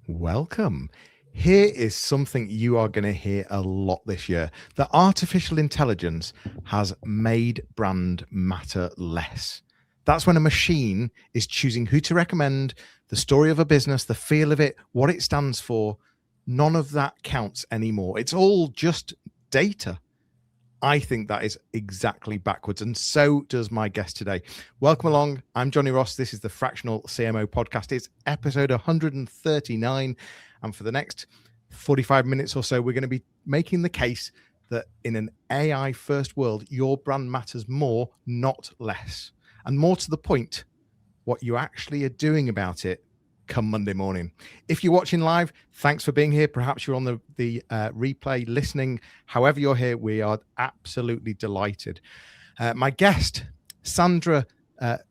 Welcome. Here is something you are going to hear a lot this year. That artificial intelligence has made brand matter less. That's when a machine is choosing who to recommend, the story of a business, the feel of it, what it stands for. None of that counts anymore. It's all just data. I think that is exactly backwards, and so does my guest today. Welcome along. I'm Jonny Ross. This is the Fractional CMO Podcast. It's episode 139, and for the next 45 minutes or so, we're going to be making the case that in an AI-first world, your brand matters more, not less. And more to the point, what you actually are doing about it come Monday morning. If you're watching live, thanks for being here. Perhaps you're on the replay listening. However you're here, we are absolutely delighted. My guest, Sandra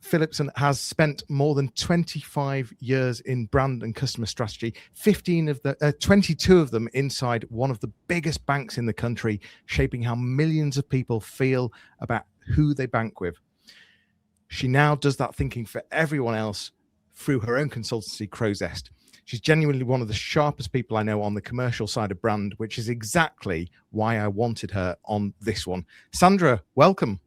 Phillipson, has spent more than 25 years in brand and customer strategy, 22 of them inside one of the biggest banks in the country, shaping how millions of people feel about who they bank with. She now does that thinking for everyone else through her own consultancy, Crozest. She's genuinely one of the sharpest people I know on the commercial side of brand, which is exactly why I wanted her on this one. Sandra, welcome.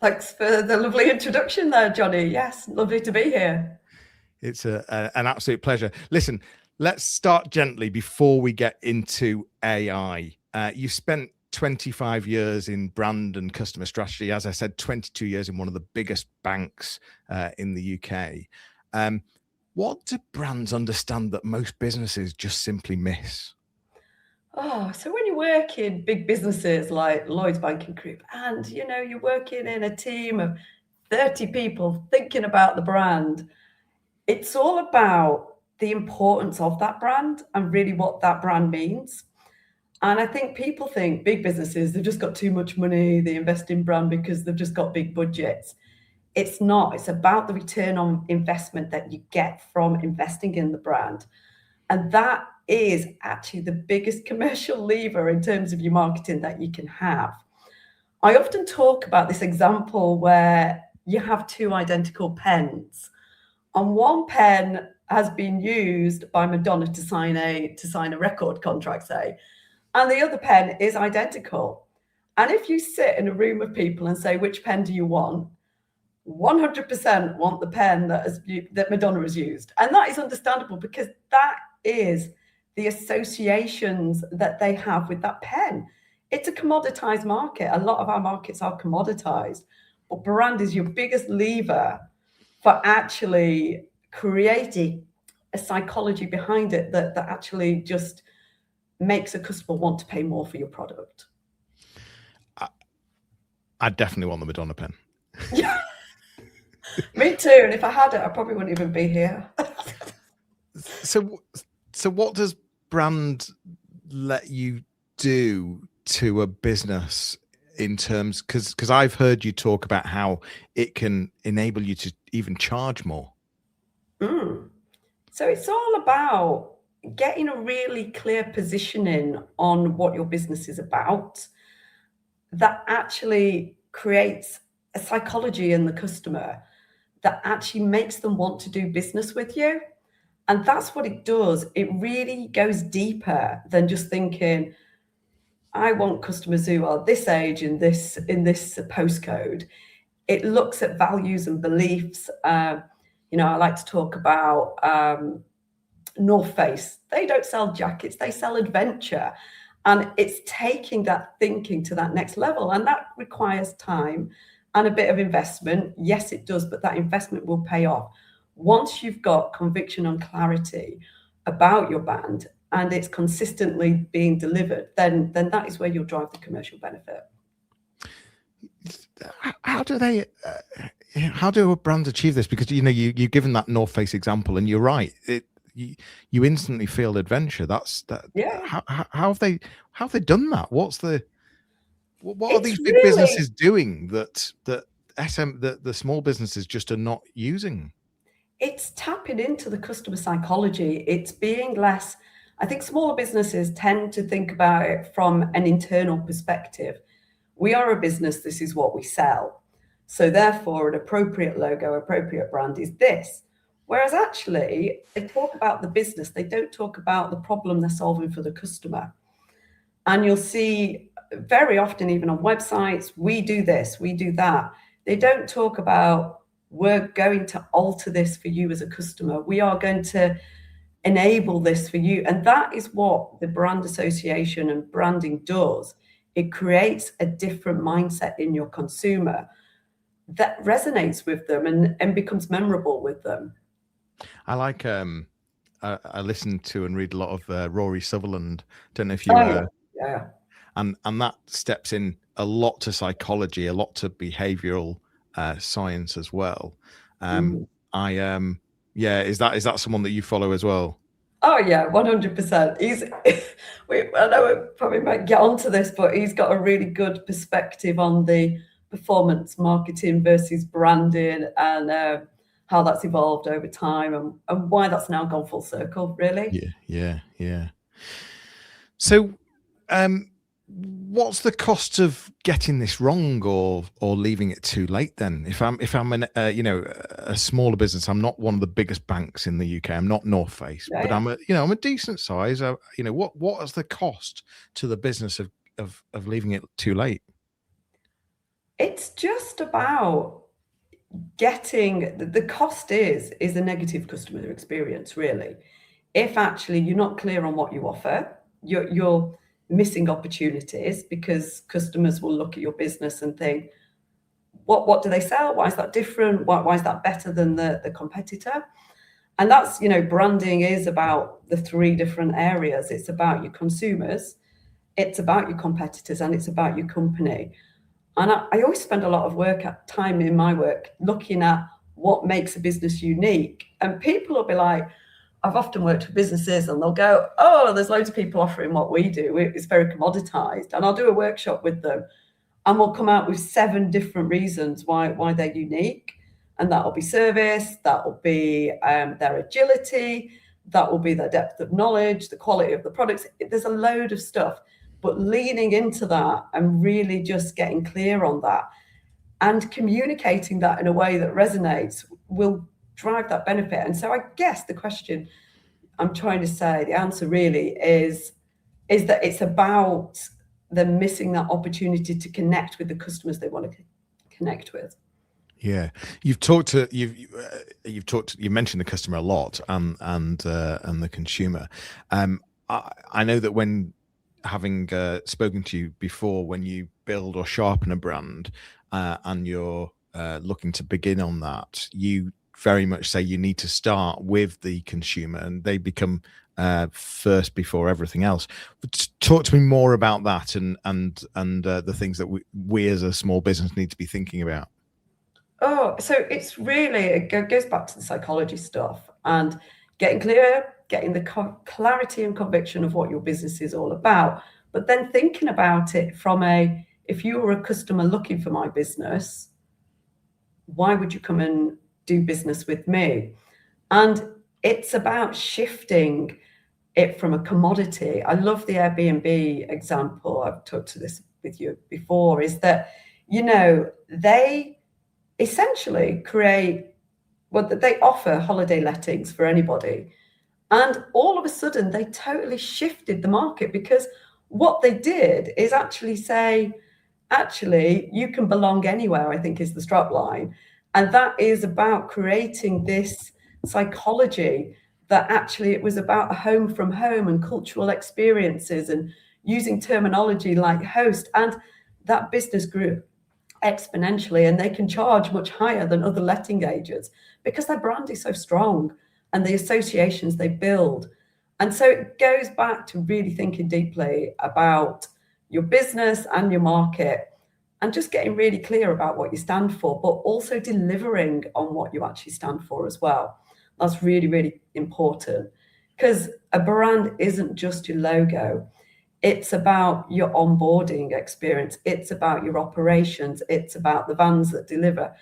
Thanks for the lovely introduction there, Jonny. Yes, lovely to be here. It's an absolute pleasure. Listen, let's start gently before we get into AI. You spent 25 years in brand and customer strategy. As I said, 22 years in one of the biggest banks in the UK. What do brands understand that most businesses just simply miss? So when you work in big businesses like Lloyds Banking Group, and you're working in a team of 30 people thinking about the brand, it's all about the importance of that brand and really what that brand means. And I think people think big businesses, they've just got too much money, they invest in brand because they've just got big budgets. It's not. It's about the return on investment that you get from investing in the brand. And that is actually the biggest commercial lever in terms of your marketing that you can have. I often talk about this example where you have two identical pens. And one pen has been used by Madonna to sign a record contract, say, and the other pen is identical. And if you sit in a room of people and say, which pen do you want? 100% want the pen that Madonna has used. And that is understandable because that is the associations that they have with that pen. It's a commoditized market. A lot of our markets are commoditized, but brand is your biggest lever for actually creating a psychology behind it that actually just makes a customer want to pay more for your product. I definitely want the Madonna pen. Yeah, me too. And if I had it, I probably wouldn't even be here. So what does brand let you do to a business in terms, because I've heard you talk about how it can enable you to even charge more. So it's all about getting a really clear positioning on what your business is about that actually creates a psychology in the customer that actually makes them want to do business with you. And that's what it does. It really goes deeper than just thinking, I want customers who are this age in this postcode. It looks at values and beliefs. I like to talk about North Face. They don't sell jackets, they sell adventure. And it's taking that thinking to that next level. And that requires time and a bit of investment. Yes, it does, but that investment will pay off. Once you've got conviction and clarity about your brand and it's consistently being delivered, then that is where you'll drive the commercial benefit. How do brands achieve this? Because you've given that North Face example, and you're right. You instantly feel adventure. That's that. Yeah. How have they done that? What are these big businesses doing that the small businesses just are not using? It's tapping into the customer psychology. It's being less. I think smaller businesses tend to think about it from an internal perspective. We are a business. This is what we sell. So therefore, an appropriate logo, appropriate brand is this. Whereas actually, they talk about the business, they don't talk about the problem they're solving for the customer. And you'll see very often, even on websites, we do this, we do that. They don't talk about, we're going to alter this for you as a customer. We are going to enable this for you. And that is what the brand association and branding does. It creates a different mindset in your consumer that resonates with them and becomes memorable with them. I like I listen to and read a lot of Rory Sutherland. Don't know if you yeah. And that steps in a lot to psychology, a lot to behavioral science as well. Is that someone that you follow as well? Oh yeah, 100%. He's I know we probably might get onto this, but he's got a really good perspective on the performance marketing versus branding and how that's evolved over time and why that's now gone full circle, really. Yeah. So what's the cost of getting this wrong or leaving it too late then? If I'm an a smaller business, I'm not one of the biggest banks in the UK, I'm not North Face, but I'm a decent size. What is the cost to the business of leaving it too late? It's just about getting the cost is a negative customer experience, really. If actually you're not clear on what you offer, you're missing opportunities because customers will look at your business and think, what do they sell? Why is that different? Why is that better than the competitor? And that's, branding is about the three different areas. It's about your consumers, it's about your competitors, and it's about your company. And I always spend a lot of time in my work looking at what makes a business unique. And people will be like, I've often worked with businesses and they'll go, oh, there's loads of people offering what we do. It's very commoditized. And I'll do a workshop with them and we'll come out with 7 different reasons why they're unique. And that will be service, that will be their agility, that will be their depth of knowledge, the quality of the products. There's a load of stuff, but leaning into that and really just getting clear on that and communicating that in a way that resonates will drive that benefit. And so I guess the question I'm trying to say, the answer really is that it's about them missing that opportunity to connect with the customers they want to connect with. Yeah, you mentioned the customer a lot and the consumer. I know that when having spoken to you before, when you build or sharpen a brand and you're looking to begin on that, you very much say you need to start with the consumer and they become first before everything else. But talk to me more about that and the things that we as a small business need to be thinking about. Oh, so it's really, it goes back to the psychology stuff and getting clear, getting the clarity and conviction of what your business is all about, but then thinking about it from if you were a customer looking for my business, why would you come and do business with me? And it's about shifting it from a commodity. I love the Airbnb example. I've talked to this with you before, is that, they essentially they offer holiday lettings for anybody. And all of a sudden they totally shifted the market because what they did is actually say, actually, you can belong anywhere, I think is the strap line. And that is about creating this psychology that actually it was about a home from home and cultural experiences and using terminology like host. And that business grew exponentially and they can charge much higher than other letting agents because their brand is so strong and the associations they build. And so it goes back to really thinking deeply about your business and your market and just getting really clear about what you stand for, but also delivering on what you actually stand for as well. That's really, really important because a brand isn't just your logo. It's about your onboarding experience. It's about your operations. It's about the vans that deliver.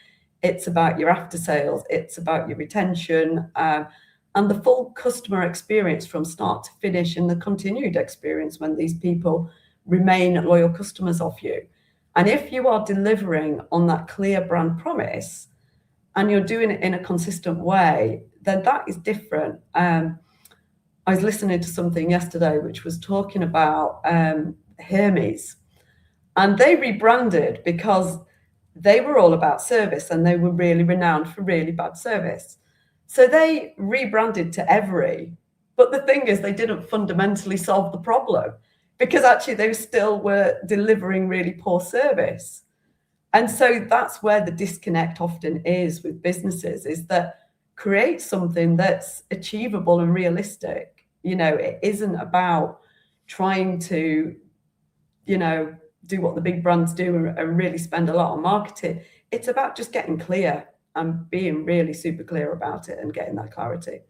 It's about your after sales. It's about your retention and the full customer experience from start to finish and the continued experience when these people remain loyal customers of you. And if you are delivering on that clear brand promise and you're doing it in a consistent way, then that is different. I was listening to something yesterday which was talking about Hermes, and they rebranded because they were all about service and they were really renowned for really bad service. So they rebranded to Evri. But the thing is, they didn't fundamentally solve the problem, because actually they still were delivering really poor service. And so that's where the disconnect often is with businesses, is that create something that's achievable and realistic. It isn't about trying to, do what the big brands do and really spend a lot on marketing. It's about just getting clear and being really super clear about it and getting that clarity.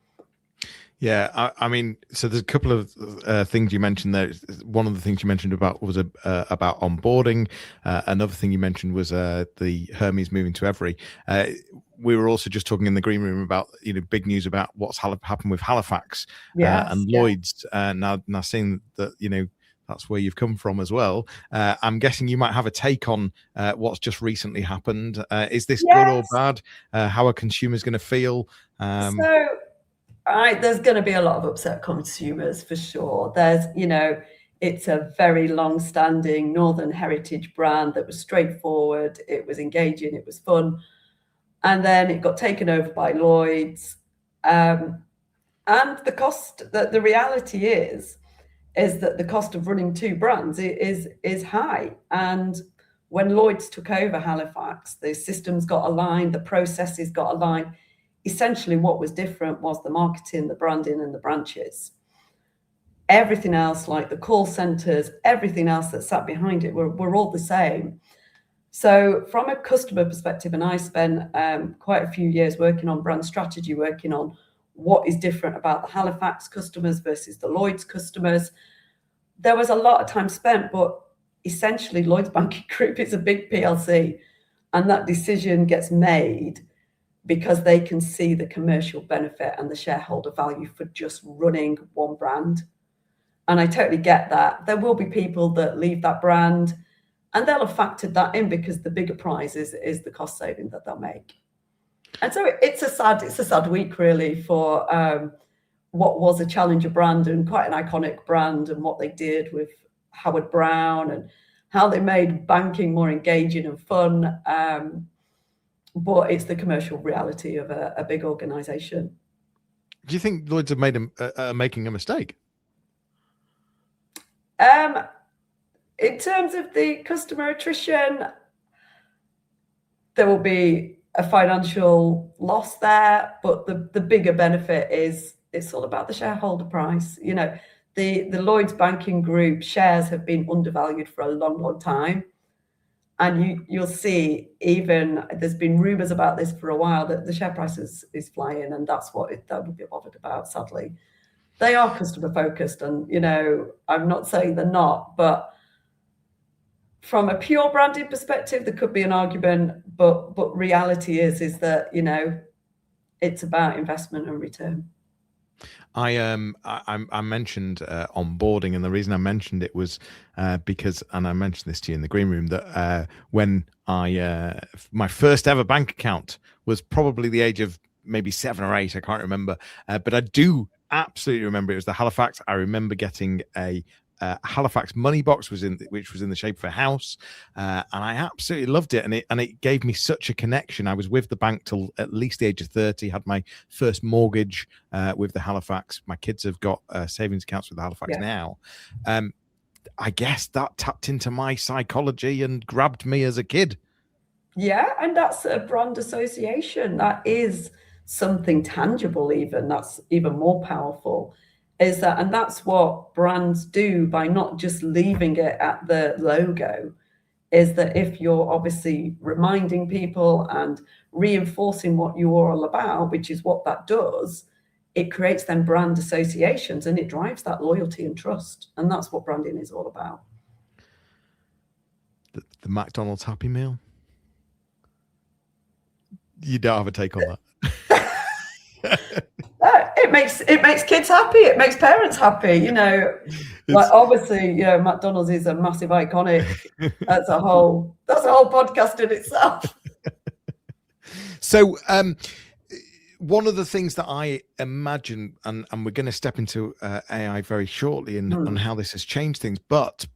Yeah, I mean, so there's a couple of things you mentioned there. One of the things you mentioned about was about onboarding. Another thing you mentioned was the Hermes moving to Evri. We were also just talking in the green room about big news about what's happened with Halifax and Lloyds. Now seeing that that's where you've come from as well. I'm guessing you might have a take on what's just recently happened. Is this good or bad? How are consumers going to feel? There's going to be a lot of upset consumers for sure. It's a very long-standing Northern heritage brand that was straightforward. It was engaging. It was fun. And then it got taken over by Lloyds. And the cost, the reality is that the cost of running two brands is high. And when Lloyds took over Halifax, the systems got aligned, the processes got aligned. Essentially, what was different was the marketing, the branding, and the branches. Everything else, like the call centers, everything else that sat behind it, were all the same. So from a customer perspective, and I spent quite a few years working on brand strategy, working on what is different about the Halifax customers versus the Lloyds customers. There was a lot of time spent, but essentially Lloyds Banking Group is a big PLC, and that decision gets made because they can see the commercial benefit and the shareholder value for just running one brand. And I totally get that. There will be people that leave that brand, and they'll have factored that in because the bigger prize is the cost saving that they'll make. And so it's a sad week really for what was a challenger brand and quite an iconic brand, and what they did with Howard Brown and how they made banking more engaging and fun. But it's the commercial reality of a big organization. Do you think Lloyds have making a mistake? In terms of the customer attrition, there will be a financial loss there, but the bigger benefit is it's all about the shareholder price. The Lloyds Banking Group shares have been undervalued for a long time. And you'll see, even there's been rumours about this for a while, that the share price is flying, and that's what that would be bothered about, sadly. They are customer focused, and I'm not saying they're not, but from a pure branding perspective, there could be an argument, but reality is that it's about investment and return. I mentioned onboarding, and the reason I mentioned it was because, and I mentioned this to you in the green room, that when my first ever bank account was probably the age of maybe 7 or 8, I can't remember, but I do absolutely remember it was the Halifax. I remember getting a Halifax money box which was in the shape of a house, and I absolutely loved it, and it gave me such a connection. I was with the bank till at least the age of 30, had my first mortgage with the Halifax. My kids have got savings accounts with the Halifax now. I guess that tapped into my psychology and grabbed me as a kid. Yeah, and that's a brand association. That is something tangible, even that's even more powerful. And that's what brands do by not just leaving it at the logo, is that if you're obviously reminding people and reinforcing what you're all about, which is what that does, it creates then brand associations and it drives that loyalty and trust. And that's what branding is all about. The McDonald's Happy Meal? You don't have a take on that? It makes kids happy. It makes parents happy. Like obviously, McDonald's is a massive iconic. That's a whole podcast in itself. So, one of the things that I imagine, and we're going to step into AI very shortly and on how this has changed things, but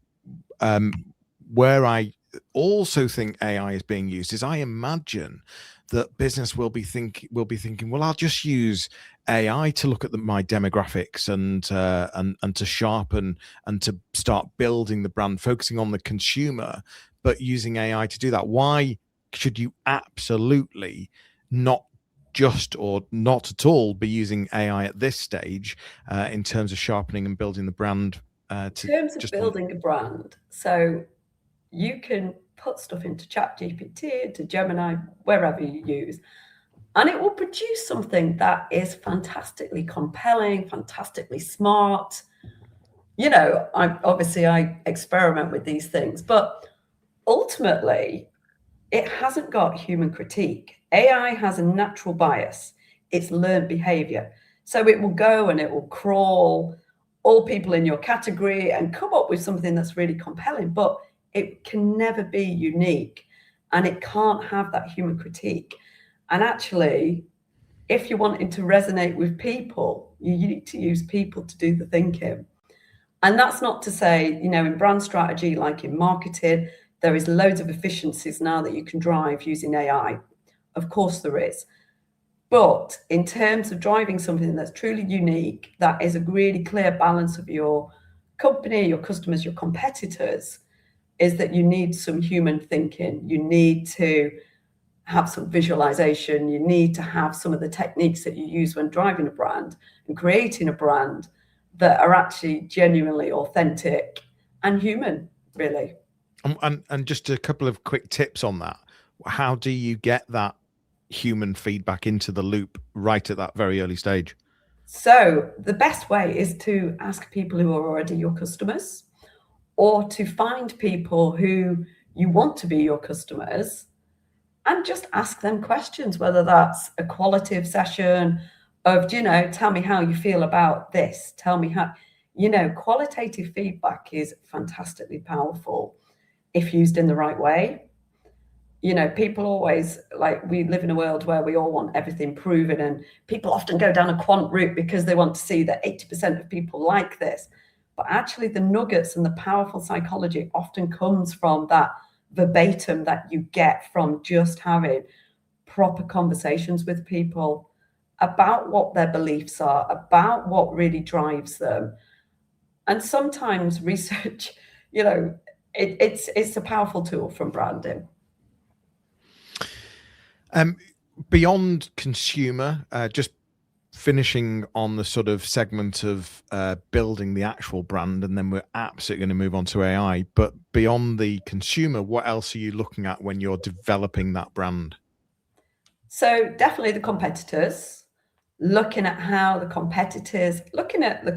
where I also think AI is being used is I imagine that business will be thinking, well, I'll just use AI to look at my demographics and to sharpen and to start building the brand, focusing on the consumer, but using AI to do that. Why should you absolutely not just or not at all be using AI at this stage in terms of sharpening and building the brand? In terms of building a brand, so you can put stuff into ChatGPT, into Gemini, wherever you use, and it will produce something that is fantastically compelling, fantastically smart. You know, I experiment with these things, but ultimately, it hasn't got human critique. AI has a natural bias. It's learned behavior. So it will go and it will crawl all people in your category and come up with something that's really compelling, but it can never be unique and it can't have that human critique. And actually, if you're wanting to resonate with people, you need to use people to do the thinking. And that's not to say, you know, in brand strategy, like in marketing, there is loads of efficiencies now that you can drive using AI. Of course there is. But in terms of driving something that's truly unique, that is a really clear balance of your company, your customers, your competitors, is that you need some human thinking. You need to have some visualization. You need to have some of the techniques that you use when driving a brand and creating a brand that are actually genuinely authentic and human, really. And just a couple of quick tips on that. How do you get that human feedback into the loop right at that very early stage? So the best way is to ask people who are already your customers, or to find people who you want to be your customers and just ask them questions, whether that's a qualitative session of, you know, tell me how you feel about this. Tell me how, you know, qualitative feedback is fantastically powerful if used in the right way. You know, people always, like, we live in a world where we all want everything proven, and people often go down a quant route because they want to see that 80% of people like this. But actually the nuggets and the powerful psychology often comes from that verbatim that you get from just having proper conversations with people about what their beliefs are, about what really drives them. And sometimes research, you know, it's a powerful tool from branding. Beyond consumer, just finishing on the sort of segment of building the actual brand, and then we're absolutely going to move on to AI. But beyond the consumer, what else are you looking at when you're developing that brand? So definitely the competitors, looking at the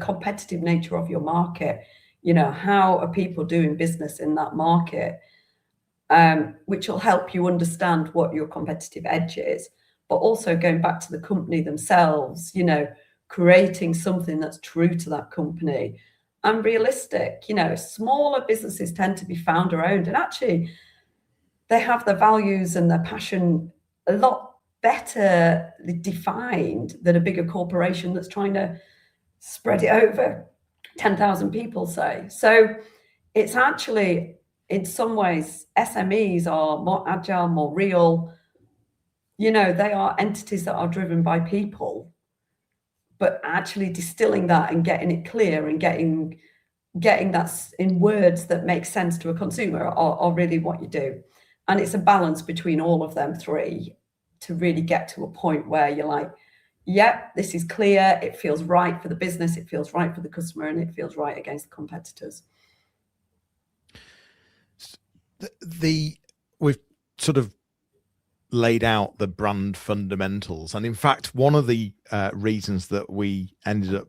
competitive nature of your market. You know, how are people doing business in that market? Which will help you understand what your competitive edge is, but also going back to the company themselves, you know, creating something that's true to that company and realistic. You know, smaller businesses tend to be founder owned, and actually they have their values and their passion a lot better defined than a bigger corporation that's trying to spread it over 10,000 people, say. So it's actually, in some ways, SMEs are more agile, more real. You know, they are entities that are driven by people, but actually distilling that and getting it clear and getting that in words that make sense to a consumer are really what you do. And it's a balance between all of them three to really get to a point where you're like, yep, this is clear. It feels right for the business. It feels right for the customer, and it feels right against the competitors. We've sort of laid out the brand fundamentals, and in fact, one of the reasons that we ended up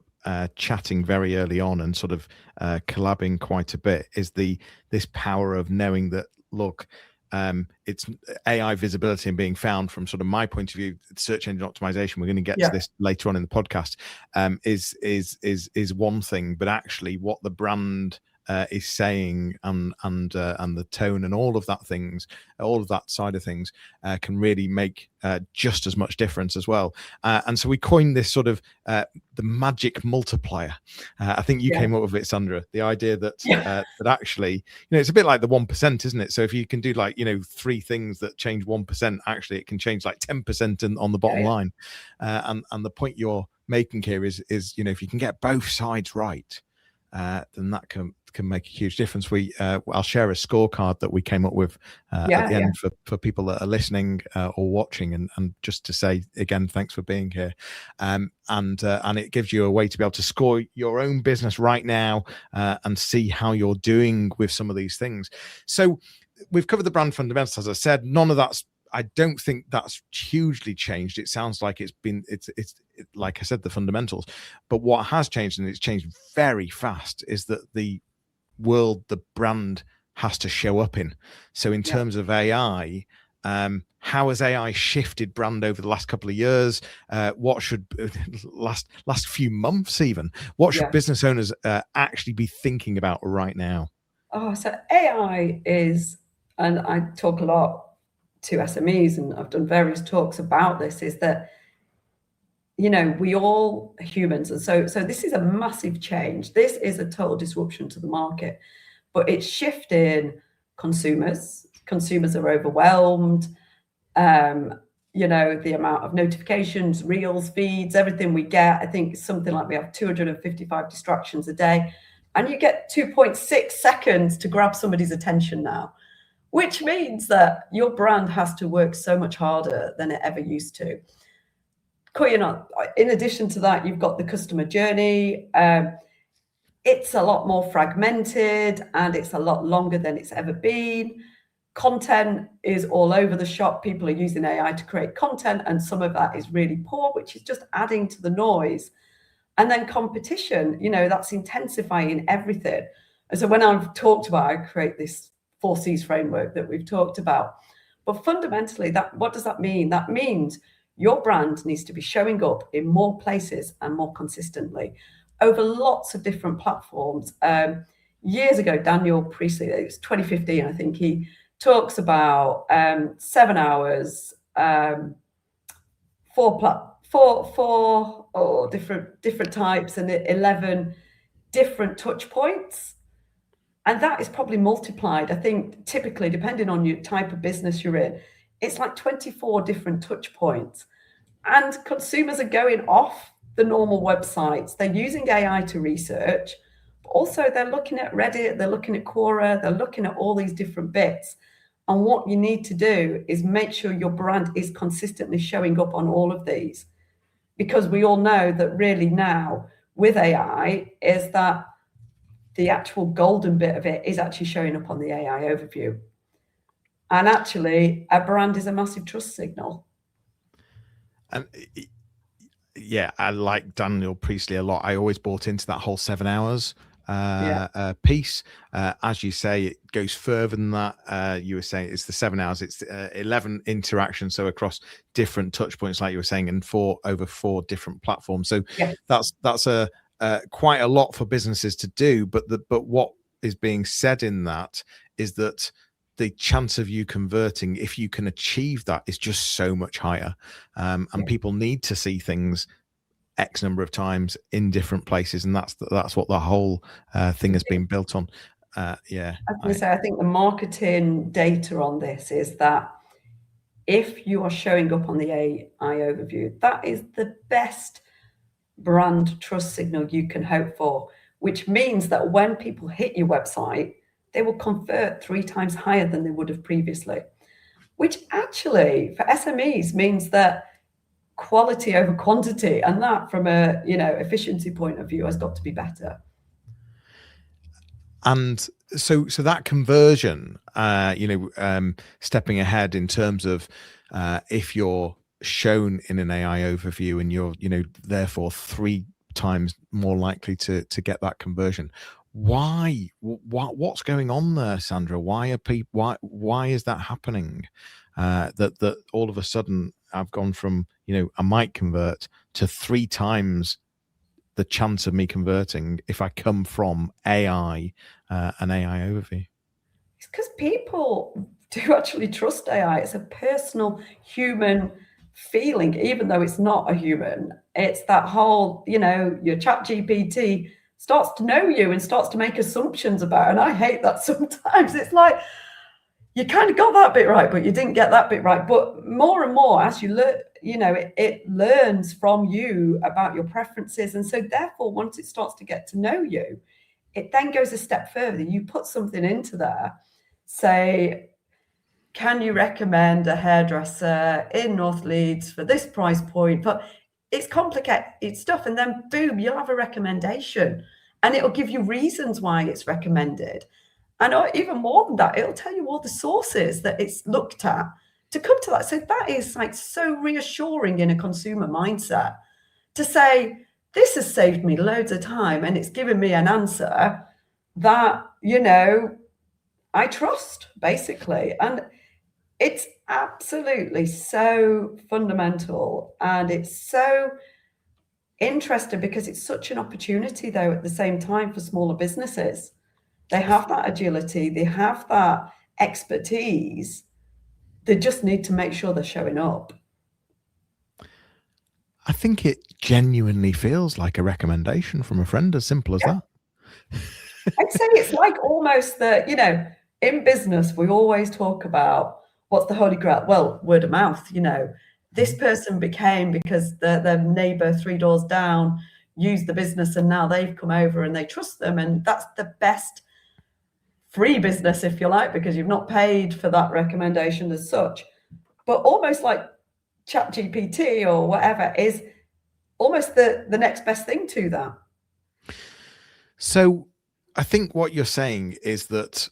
chatting very early on and sort of collabing quite a bit is this power of knowing that, look, it's AI visibility and being found from sort of my point of view, search engine optimization. We're going to get to this later on in the podcast. Is one thing, but actually what the brand is saying, and the tone and all of that side of things can really make just as much difference as well. And so we coined this sort of the magic multiplier. I think you came up with it, Sandra. The idea that that actually, it's a bit like the 1%, isn't it? So if you can do like 3 things that change 1%, actually it can change like 10% on the bottom line. And the point you're making here is if you can get both sides right, then that can make a huge difference. I'll share a scorecard that we came up with at the end for people that are listening or watching, and just to say again, thanks for being here. And it gives you a way to be able to score your own business right now and see how you're doing with some of these things. So we've covered the brand fundamentals, as I said. None of that's, I don't think that's hugely changed. It sounds like it's like I said, the fundamentals. But what has changed, and it's changed very fast, is that the world the brand has to show up in. So in terms of AI, how has AI shifted brand over the last couple of years? What should last few months even? What should business owners actually be thinking about right now? So AI is, and I talk a lot to SMEs, and I've done various talks about this, is that we all are humans, and so this is a massive change. This is a total disruption to the market, but it's shifting consumers. Consumers are overwhelmed. The amount of notifications, reels, feeds, everything we get. I think it's something like we have 255 distractions a day, and you get 2.6 seconds to grab somebody's attention now, which means that your brand has to work so much harder than it ever used to. In addition to that, you've got the customer journey. It's a lot more fragmented, and it's a lot longer than it's ever been. Content is all over the shop. People are using AI to create content, and some of that is really poor, which is just adding to the noise. And then competition, that's intensifying everything. And so when I've talked about, I create this 4 C's framework that we've talked about. But fundamentally, what does that mean? That means your brand needs to be showing up in more places and more consistently over lots of different platforms. Years ago, Daniel Priestley, it was 2015, I think, he talks about 7 hours, four different types, and 11 different touch points. And that is probably multiplied. I think typically, depending on your type of business you're in, it's like 24 different touch points. And consumers are going off the normal websites. They're using AI to research, but also they're looking at Reddit, they're looking at Quora, they're looking at all these different bits. And what you need to do is make sure your brand is consistently showing up on all of these. Because we all know that really now with AI is that the actual golden bit of it is actually showing up on the AI overview. And actually, a brand is a massive trust signal. And I like Daniel Priestley a lot. I always bought into that whole 7 hours piece. As you say, it goes further than that. You were saying it's the 7 hours, it's 11 interactions, so across different touch points, like you were saying, and over 4 different platforms. So that's a quite a lot for businesses to do. But what is being said in that is that the chance of you converting, if you can achieve that, is just so much higher. And people need to see things X number of times in different places, and that's what the whole thing has been built on. I think the marketing data on this is that if you are showing up on the AI overview, that is the best brand trust signal you can hope for, which means that when people hit your website, they will convert 3 times higher than they would have previously, which actually for SMEs means that quality over quantity, and that from a efficiency point of view has got to be better. And so that conversion, stepping ahead in terms of if you're shown in an AI overview and you're therefore 3 times more likely to get that conversion. What's going on there, Sandra? Why is that happening? That all of a sudden I've gone from I might convert to 3 times the chance of me converting if I come from AI, an AI overview? It's because people do actually trust AI. It's a personal human feeling, even though it's not a human. It's that whole, your chat GPT starts to know you and starts to make assumptions about it. And I hate that sometimes. It's like, you kind of got that bit right, but you didn't get that bit right. But more and more, as you learn, it learns from you about your preferences. And so therefore, once it starts to get to know you, it then goes a step further. You put something into there, say, can you recommend a hairdresser in North Leeds for this price point? But it's complicated stuff. And then boom, you'll have a recommendation and it'll give you reasons why it's recommended. And even more than that, it'll tell you all the sources that it's looked at to come to that. So that is like so reassuring in a consumer mindset to say, this has saved me loads of time and it's given me an answer that, I trust, basically. And it's absolutely so fundamental and it's so interesting because it's such an opportunity, though, at the same time for smaller businesses. They have that agility, they have that expertise. They just need to make sure they're showing up. I think it genuinely feels like a recommendation from a friend, as simple as that. I'd say it's like almost that, in business, we always talk about what's the holy grail? Well, word of mouth, this person became because their neighbor 3 doors down used the business and now they've come over and they trust them. And that's the best free business, if you like, because you've not paid for that recommendation as such. But almost like ChatGPT or whatever is almost the next best thing to that. So I think what you're saying is that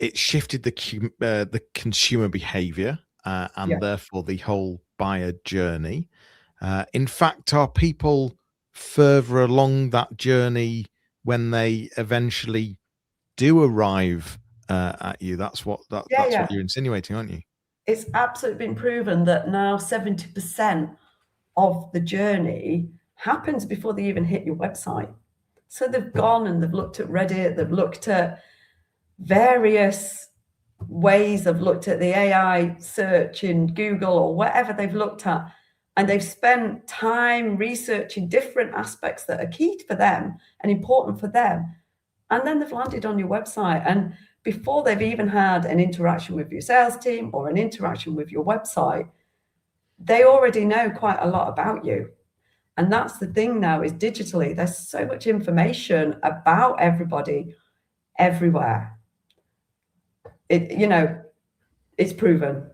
it shifted the consumer behavior and therefore the whole buyer journey. In fact, are people further along that journey when they eventually do arrive at you? That's what you're insinuating, aren't you? It's absolutely been proven that now 70% of the journey happens before they even hit your website. So they've gone and they've looked at Reddit, they've looked at various ways, they've looked at the AI search in Google or whatever they've looked at, and they've spent time researching different aspects that are key for them and important for them. And then they've landed on your website. And before they've even had an interaction with your sales team or an interaction with your website, they already know quite a lot about you. And that's the thing now is digitally, there's so much information about everybody everywhere. It's proven.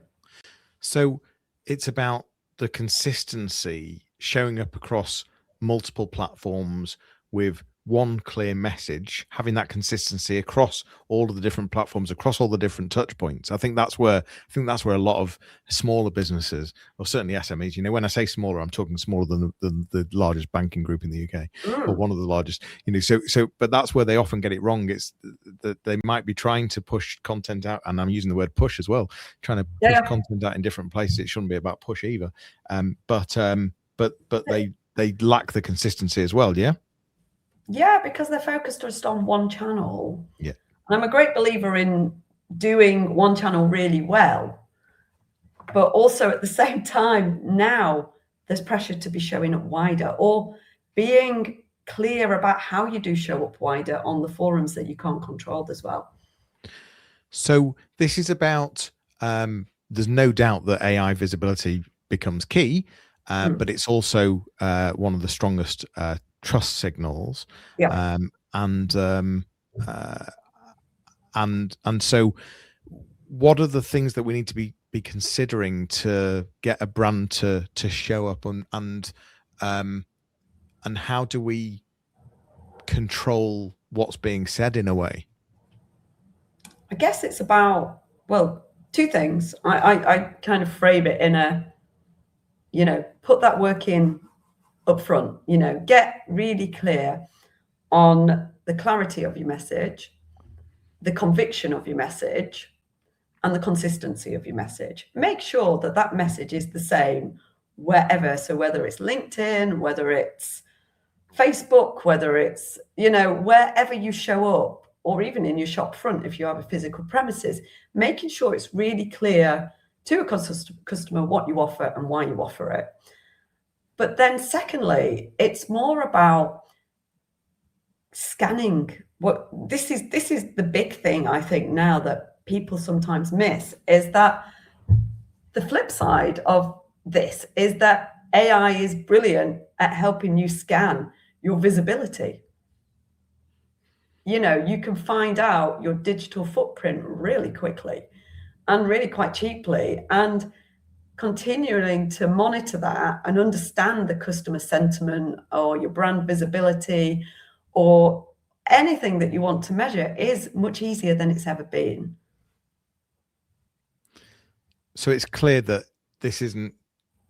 So it's about the consistency showing up across multiple platforms with one clear message, having that consistency across all of the different platforms, across all the different touch points. I think that's where a lot of smaller businesses, or certainly SMEs, when I say smaller, I'm talking smaller than the largest banking group in the UK or one of the largest, but that's where they often get it wrong. It's that they might be trying to push content out, and I'm using the word push as well, trying to push content out in different places. It shouldn't be about push either. But they lack the consistency as well. Yeah, because they're focused just on one channel. Yeah. And I'm a great believer in doing one channel really well. But also at the same time, now there's pressure to be showing up wider or being clear about how you do show up wider on the forums that you can't control as well. So this is about, there's no doubt that AI visibility becomes key, but it's also one of the strongest trust signals. And so what are the things that we need to be considering to get a brand to show up, and how do we control what's being said in a way? I guess it's about, two things. I kind of frame it in a, put that work in up front, get really clear on the clarity of your message, the conviction of your message, and the consistency of your message. Make sure that that message is the same wherever. So whether it's LinkedIn, whether it's Facebook, whether it's, wherever you show up, or even in your shop front, if you have a physical premises, making sure it's really clear to a customer what you offer and why you offer it. But then secondly, it's more about scanning. This is the big thing, I think, now that people sometimes miss, is that the flip side of this is that AI is brilliant at helping you scan your visibility. You can find out your digital footprint really quickly and really quite cheaply, and continuing to monitor that and understand the customer sentiment or your brand visibility or anything that you want to measure is much easier than it's ever been. So it's clear that this isn't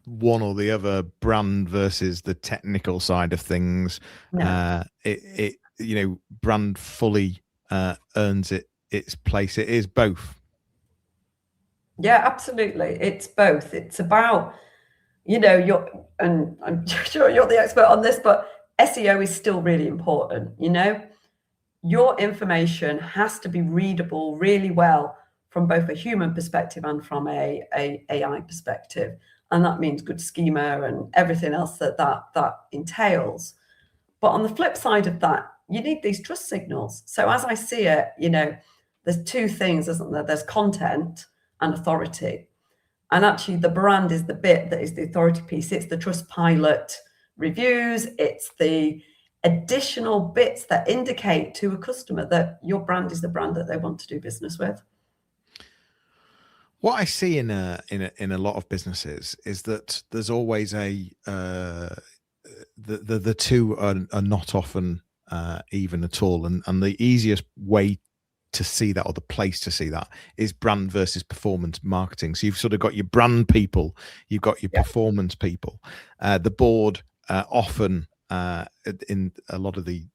one or the other, brand versus the technical side of things. No. Brand fully earns its place. It is both. Yeah, absolutely. It's both. It's about, and I'm sure you're the expert on this, but SEO is still really important. Your information has to be readable really well from both a human perspective and from a AI perspective. And that means good schema and everything else that entails. But on the flip side of that, you need these trust signals. So as I see it, there's two things, isn't there? There's content and authority. And actually the brand is the bit that is the authority piece. It's the Trustpilot reviews. It's the additional bits that indicate to a customer that your brand is the brand that they want to do business with. What I see in a lot of businesses is that there's always the two are not often even at all, and the easiest way to see that, or the place to see that, is brand versus performance marketing. So you've sort of got your brand people, you've got your performance people. The board often in a lot of the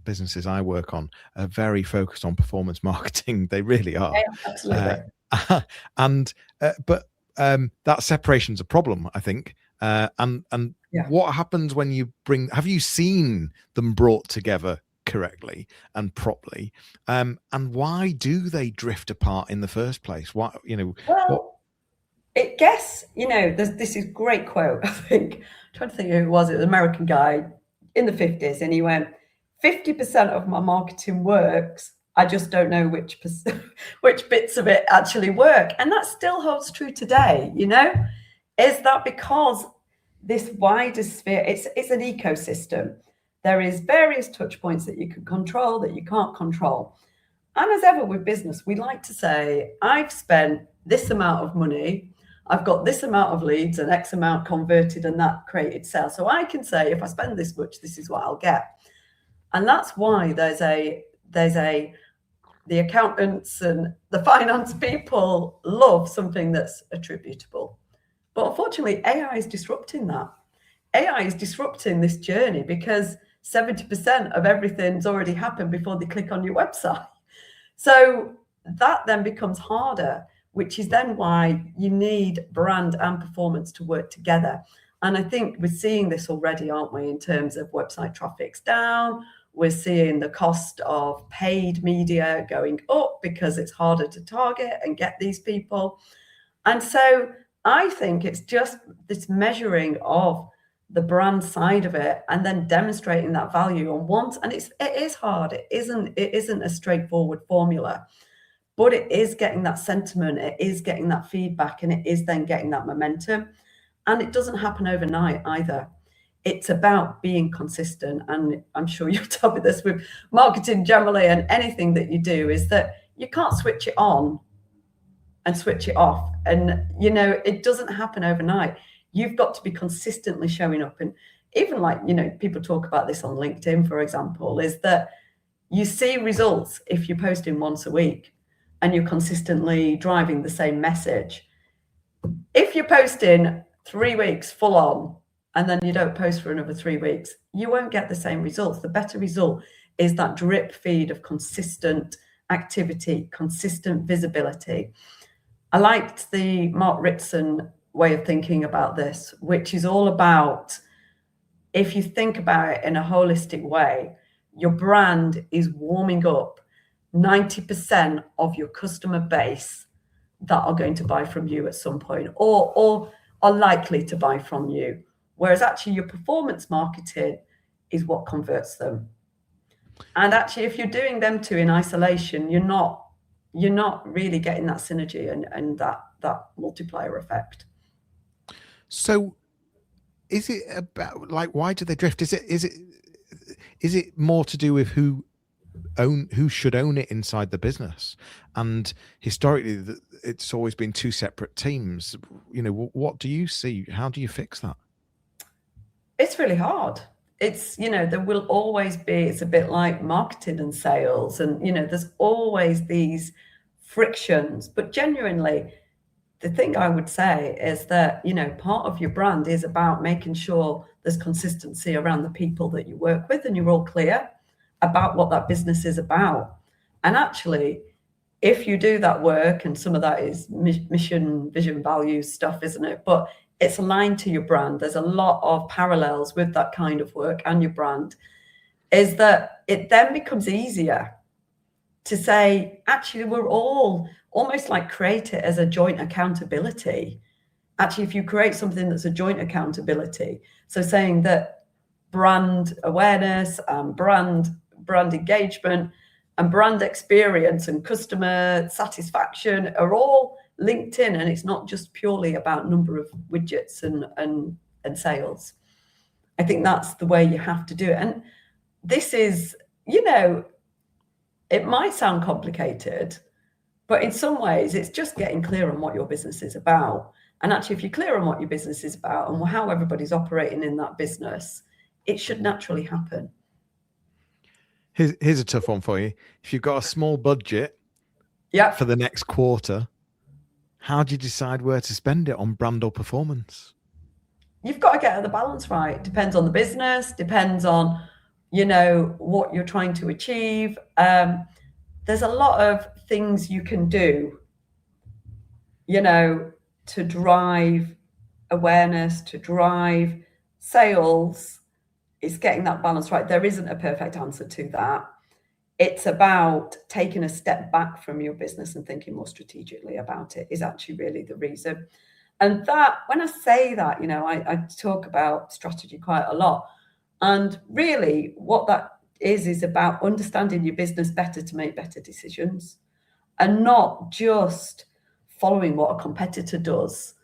businesses I work on are very focused on performance marketing. They really are. Yeah, absolutely. But that separation's a problem, I think. What happens when you have you seen them brought together correctly and properly, and why do they drift apart in the first place? I guess, there's this is great quote, I think. I'm trying to think who it was. It was an American guy in the 50s, and he went, 50% of my marketing works, I just don't know which bits of it actually work. And that still holds true today. Is that because this wider sphere, it's an ecosystem. There is various touch points that you can control, that you can't control. And as ever with business, we like to say, I've spent this amount of money, I've got this amount of leads and X amount converted, and that created sales. So I can say, if I spend this much, this is what I'll get. And that's why the accountants and the finance people love something that's attributable. But unfortunately, AI is disrupting that. AI is disrupting this journey because 70% of everything's already happened before they click on your website. So that then becomes harder, which is then why you need brand and performance to work together. And I think we're seeing this already, aren't we, in terms of website traffic's down. We're seeing the cost of paid media going up because it's harder to target and get these people. And so I think it's just this measuring of the brand side of it and then demonstrating that value on once. And it is hard. It isn't a straightforward formula, but it is getting that sentiment. It is getting that feedback, and it is then getting that momentum. And it doesn't happen overnight either. It's about being consistent. And I'm sure you'll tell me this with marketing generally and anything that you do, is that you can't switch it on and switch it off. And, it doesn't happen overnight. You've got to be consistently showing up. And even people talk about this on LinkedIn, for example, is that you see results if you're posting once a week and you're consistently driving the same message. If you're posting 3 weeks full on, and then you don't post for another 3 weeks, you won't get the same results. The better result is that drip feed of consistent activity, consistent visibility. I liked the Mark Ritson way of thinking about this, which is all about if you think about it in a holistic way, your brand is warming up 90% of your customer base that are going to buy from you at some point, or are likely to buy from you. Whereas actually your performance marketing is what converts them. And actually, if you're doing them two in isolation, you're not really getting that synergy and that multiplier effect. So is it about, like, why do they drift? Is it more to do with who should own it inside the business? And historically, it's always been two separate teams. You know, what do you see? How do you fix that? It's really hard. It's, there will always be, it's a bit like marketing and sales, and, there's always these frictions. But genuinely, the thing I would say is that, part of your brand is about making sure there's consistency around the people that you work with, and you're all clear about what that business is about. And actually, if you do that work, and some of that is mission, vision, values stuff, isn't it? But it's aligned to your brand. There's a lot of parallels with that kind of work and your brand, is that it then becomes easier to say, actually, we're all almost like create it as a joint accountability. Actually, if you create something that's a joint accountability, so saying that brand awareness, brand engagement, and brand experience and customer satisfaction are all linked in, and it's not just purely about number of widgets and sales. I think that's the way you have to do it. And this is, it might sound complicated, but in some ways it's just getting clear on what your business is about. And actually, if you're clear on what your business is about and how everybody's operating in that business, it should naturally happen. Here's a tough one for you. If you've got a small budget for the next quarter, how do you decide where to spend it on brand or performance? You've got to get the balance right. Depends on the business, depends on, what you're trying to achieve. There's a lot of things you can do, to drive awareness, to drive sales. It's getting that balance right. There isn't a perfect answer to that. It's about taking a step back from your business and thinking more strategically about it is actually really the reason. And that, when I say that, I talk about strategy quite a lot. And really what that is about understanding your business better to make better decisions, and not just following what a competitor does.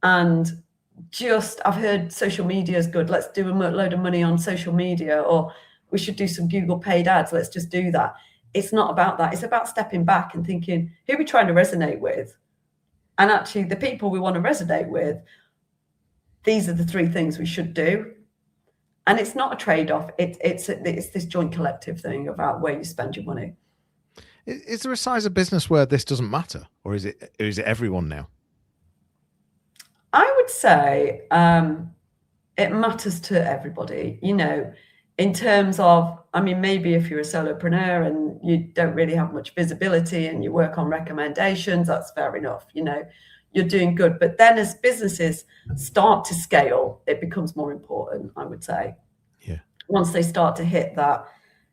And just, I've heard social media is good, let's do a load of money on social media, or we should do some Google paid ads, let's just do that. It's not about that. It's about stepping back and thinking, who are we trying to resonate with? And actually, the people we want to resonate with, these are the three things we should do. And it's not a trade-off. It's this joint collective thing about where you spend your money. Is there a size of business where this doesn't matter, or is it everyone now? I would say it matters to everybody, in terms of, maybe if you're a solopreneur and you don't really have much visibility and you work on recommendations, that's fair enough. You're doing good. But then as businesses start to scale, it becomes more important, I would say. Yeah. Once they start to hit that,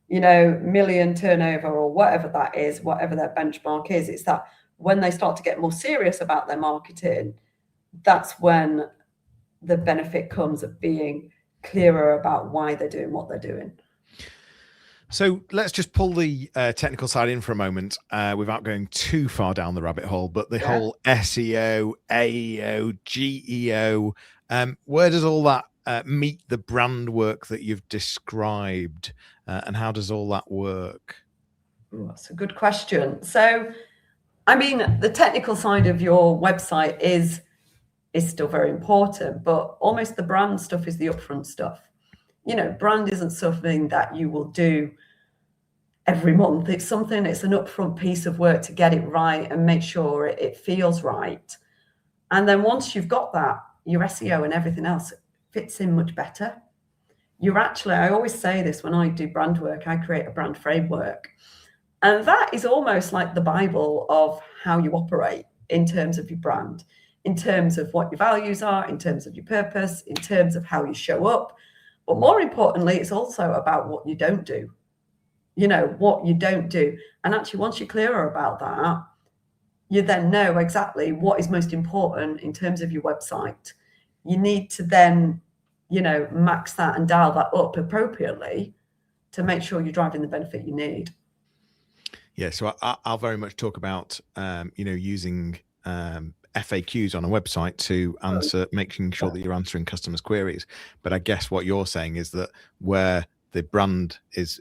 million turnover or whatever that is, whatever their benchmark is, it's that when they start to get more serious about their marketing, that's when the benefit comes of being clearer about why they're doing what they're doing. So let's just pull the technical side in for a moment without going too far down the rabbit hole, but the whole SEO, AEO, GEO, where does all that meet the brand work that you've described, and how does all that work? Ooh, that's a good question. So, the technical side of your website is still very important, but almost the brand stuff is the upfront stuff. Brand isn't something that you will do every month. It's an upfront piece of work to get it right and make sure it feels right. And then once you've got that, your SEO and everything else fits in much better. I always say this when I do brand work, I create a brand framework. And that is almost like the Bible of how you operate in terms of your brand, in terms of what your values are, in terms of your purpose, in terms of how you show up. But more importantly, it's also about what you don't do. What you don't do. And actually, once you're clearer about that, you then know exactly what is most important in terms of your website. You need to then, max that and dial that up appropriately to make sure you're driving the benefit you need. Yeah, so I'll very much talk about, using FAQs on a website to answer, making sure that you're answering customers' queries. But I guess what you're saying is that where the brand is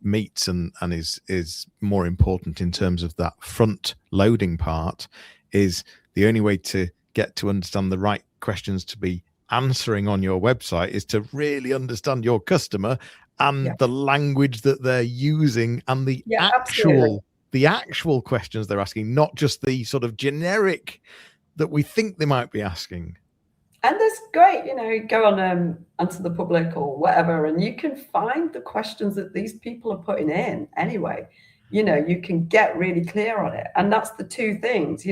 meets and is more important in terms of that front loading part, is the only way to get to understand the right questions to be answering on your website is to really understand your customer and the language that they're using and the actual questions they're asking, not just the sort of generic that we think they might be asking. And there's great, go on Answer the Public or whatever, and you can find the questions that these people are putting in anyway. You can get really clear on it. And that's the two things,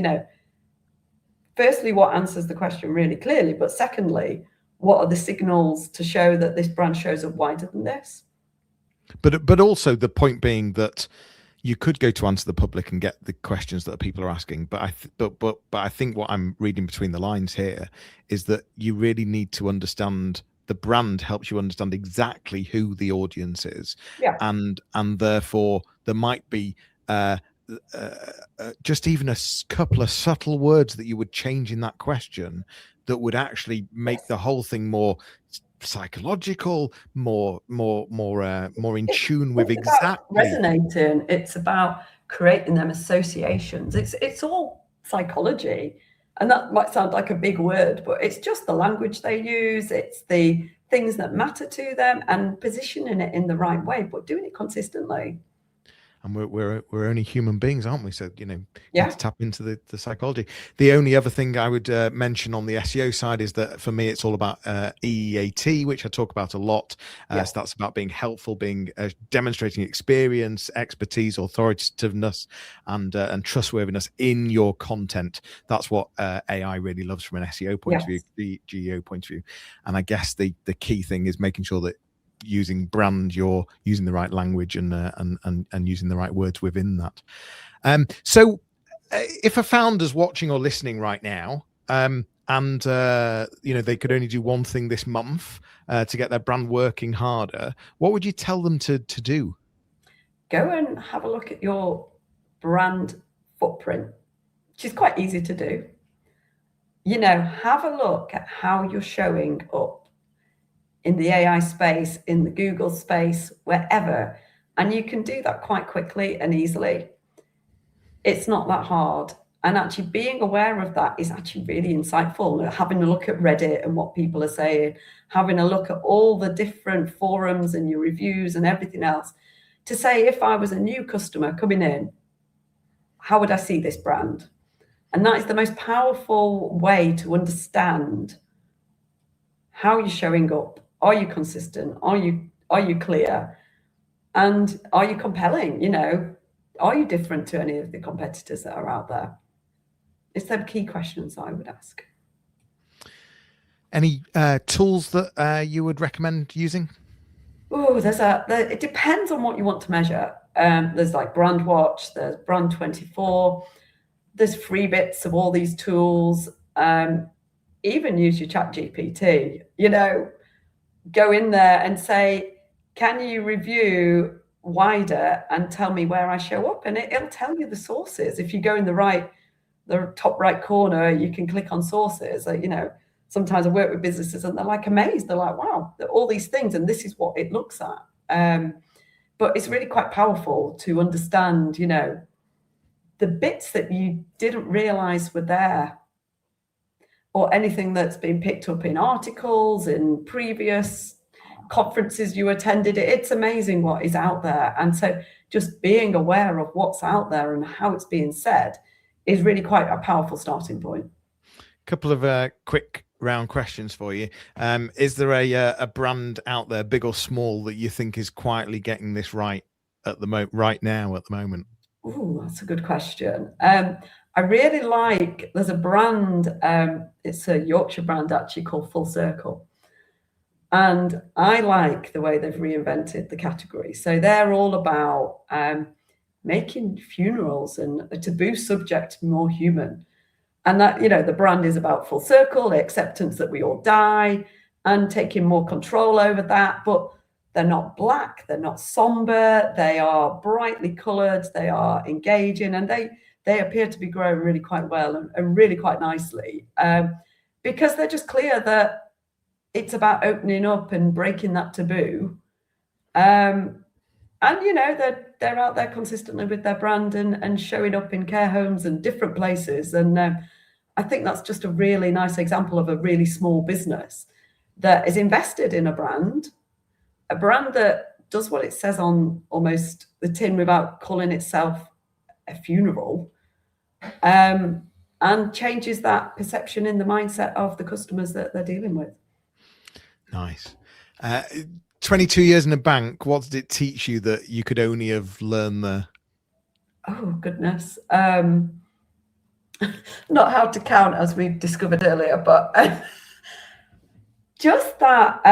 firstly, what answers the question really clearly, but secondly, what are the signals to show that this brand shows up wider than this? But also the point being that you could go to Answer the Public and get the questions that people are asking. But I think what I'm reading between the lines here is that you really need to understand, the brand helps you understand exactly who the audience is. Yeah. And therefore there might be just even a couple of subtle words that you would change in that question that would actually make the whole thing more psychological, more in tune with exactly resonating. It's about creating them associations. It's all psychology, and that might sound like a big word, but it's just the language they use. It's the things that matter to them and positioning it in the right way, but doing it consistently. And we're only human beings, aren't we? So you need to tap into the psychology. The only other thing I would mention on the SEO side is that for me it's all about EEAT, which I talk about a lot. So that's about being helpful, being demonstrating experience, expertise, authoritativeness, and trustworthiness in your content. That's what AI really loves from an SEO point of view, the GEO point of view. And I guess the key thing is making sure that using brand, you're using the right language and using the right words within that. So if a founder's watching or listening right now, and they could only do one thing this month to get their brand working harder, what would you tell them to do? Go and have a look at your brand footprint, which is quite easy to do. Have a look at how you're showing up in the AI space, in the Google space, wherever. And you can do that quite quickly and easily. It's not that hard. And actually being aware of that is actually really insightful. Having a look at Reddit and what people are saying, having a look at all the different forums and your reviews and everything else to say, if I was a new customer coming in, how would I see this brand? And that is the most powerful way to understand how you're showing up. Are you consistent? Are you clear? And are you compelling? Are you different to any of the competitors that are out there? It's them key questions I would ask. Any tools that you would recommend using? Oh, it depends on what you want to measure. There's like Brandwatch, there's Brand24, there's free bits of all these tools. Even use your ChatGPT, go in there and say, can you review wider and tell me where I show up? And it'll tell you the sources. If you go in the top right corner, you can click on sources. Sometimes I work with businesses and they're like amazed. They're like, wow, there are all these things and this is what it looks at. But it's really quite powerful to understand, the bits that you didn't realize were there, or anything that's been picked up in articles, in previous conferences you attended. It's amazing what is out there. And so just being aware of what's out there and how it's being said is really quite a powerful starting point. Couple of quick round questions for you. Is there a brand out there, big or small, that you think is quietly getting this right at the moment? Oh, that's a good question. I really there's a brand, it's a Yorkshire brand actually called Full Circle. And I like the way they've reinvented the category. So they're all about making funerals and a taboo subject more human. And that, the brand is about full circle, the acceptance that we all die, and taking more control over that. But they're not black, they're not somber, they are brightly coloured, they are engaging, and they appear to be growing really quite well and really quite nicely, because they're just clear that it's about opening up and breaking that taboo. And they're out there consistently with their brand and showing up in care homes and different places. And I think that's just a really nice example of a really small business that is invested in a brand that does what it says on almost the tin without calling itself a funeral, and changes that perception in the mindset of the customers that they're dealing with. Nice. 22 years in a bank, what did it teach you that you could only have learned there? Oh, goodness. Not how to count, as we discovered earlier, but just that,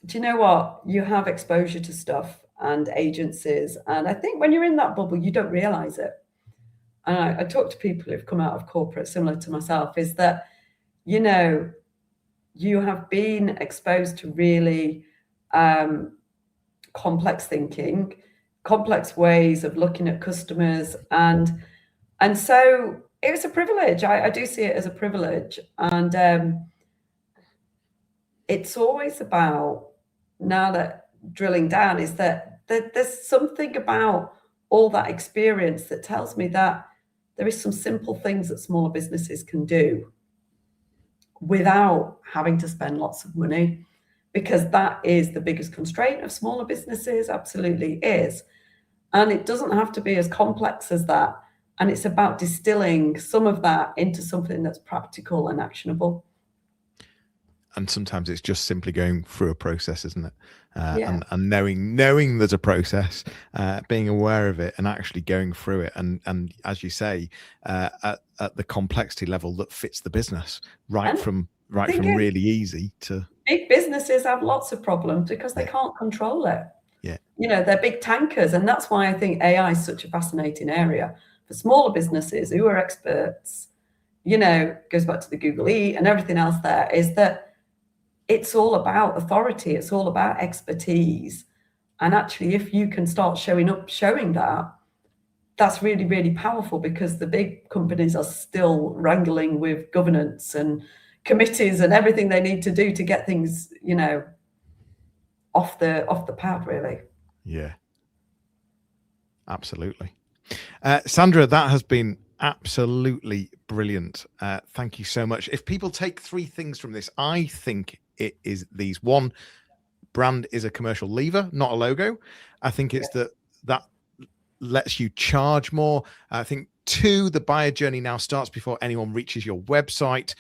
do you know what? You have exposure to stuff and agencies. And I think when you're in that bubble, you don't realize it. And I talk to people who've come out of corporate, similar to myself, is that, you have been exposed to really complex thinking, complex ways of looking at customers. And so it was a privilege. I do see it as a privilege. And it's always about, now that drilling down, is that there's something about all that experience that tells me that there is some simple things that smaller businesses can do without having to spend lots of money, because that is the biggest constraint of smaller businesses, absolutely is. And it doesn't have to be as complex as that. And it's about distilling some of that into something that's practical and actionable. And sometimes it's just simply going through a process, isn't it? Yeah. And knowing there's a process, being aware of it and actually going through it. And as you say, at the complexity level that fits the business, right from really easy to... Big businesses have lots of problems because they can't control it. Yeah. They're big tankers. And that's why I think AI is such a fascinating area for smaller businesses who are experts. Goes back to the Google E and everything else there, is that it's all about authority. It's all about expertise. And actually, if you can start showing that, that's really, really powerful, because the big companies are still wrangling with governance and committees and everything they need to do to get things, off the pad, really. Yeah, absolutely. Sandra, that has been absolutely brilliant. Thank you so much. If people take 3 things from this, I think it is these. 1, brand is a commercial lever, not a logo. I think it's that lets you charge more. I think 2, the buyer journey now starts before anyone reaches your website.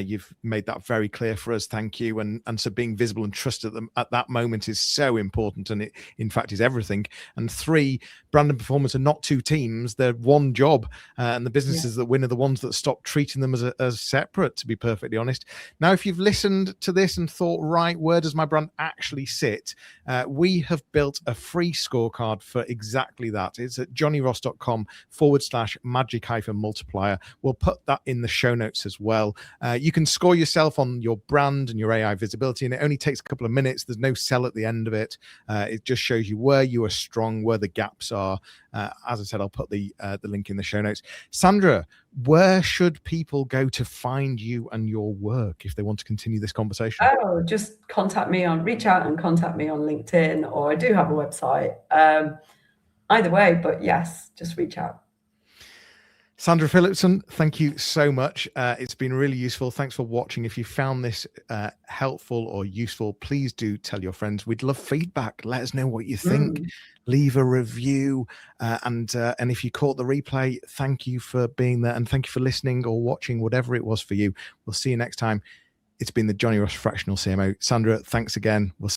You've made that very clear for us. Thank you. And so being visible and trusted them at that moment is so important. And it, in fact, is everything. And 3, brand and performance are not 2 teams. They're one job. And the businesses that win are the ones that stop treating them as separate, to be perfectly honest. Now, if you've listened to this and thought, right, where does my brand actually sit? We have built a free scorecard for exactly that. It's at johnnyross.com/magic-multiplier. We'll put that in the show notes as well. You can score yourself on your brand and your AI visibility, and it only takes a couple of minutes. There's no sell at the end of it. It just shows you where you are strong, where the gaps are. As I said, I'll put the link in the show notes. Sandra, where should people go to find you and your work if they want to continue this conversation? Oh, just reach out and contact me on LinkedIn, or I do have a website. Either way, but yes, just reach out. Sandra Phillipson, thank you so much. It's been really useful. Thanks for watching. If you found this helpful or useful, please do tell your friends. We'd love feedback. Let us know what you think. Leave a review. And if you caught the replay, thank you for being there. And thank you for listening or watching, whatever it was for you. We'll see you next time. It's been the Jonny Ross Fractional CMO. Sandra, thanks again. We'll